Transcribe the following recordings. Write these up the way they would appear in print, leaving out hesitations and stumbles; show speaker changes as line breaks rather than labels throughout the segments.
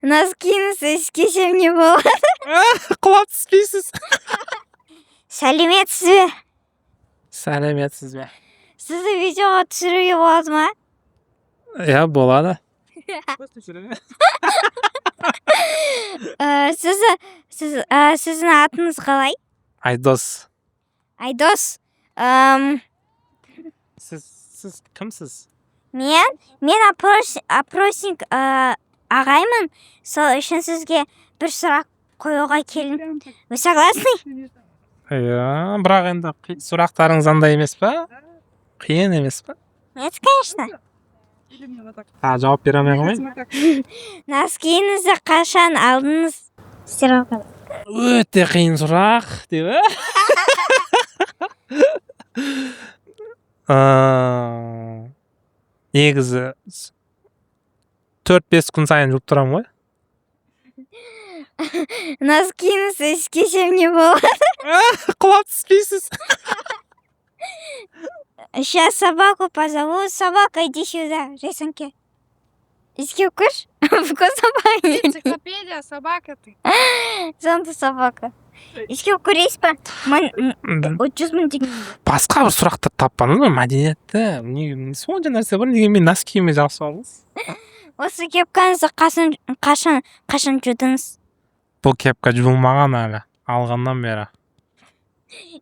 Носкиіңіз кешем не болады?
Құлап түспейсіз.
Сәлеметсіз бе?
Сәлеметсіз бе?
Сізді видеоға түсіруге болады ма?
Иә, болады.
Сіздің атыңыз қалай?
Айдос.
Айдос.
Сіз кімсіз?
Мен опросник ағаймын. Сол үшін сізге бір сұрақ қоюға келдім. Вы согласны?
Иә, бірақ енді сұрақтарыңыз андай емес па? Қиын емес па?
Нет, конечно.
Жауап бере алмай қоймайын.
Носкиіңізді қашан алдыңыз?
Өте қиын сұрақ, деп негізі 4-5 күн сайын жуып тұрамын ғой.
Носкиіңіз кешем не болады?
Құлап түспейсіз.
Сейчас собаку позову. Собака, иди сюда, рисунки. Иди укуш. собака.
Энциклопедия собака ты.
Сонда собака. Иди укурись па. 300 мың теңге.
Басқа бір сұрақтар таппадыңыз ба? Мәдениетті. Сондай нәрсе бар, неге мен нос киімге жақсы алдыңыз?
Осы кепкаңызды қашан жудыңыз?
Бұл кепка жуылмаған әлі, алғаннан бері.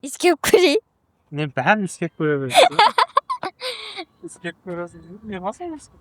Искеп көрейін.
Не бәрін іскеп көре бересіз. Іскеп көресіз. Не басыңыз?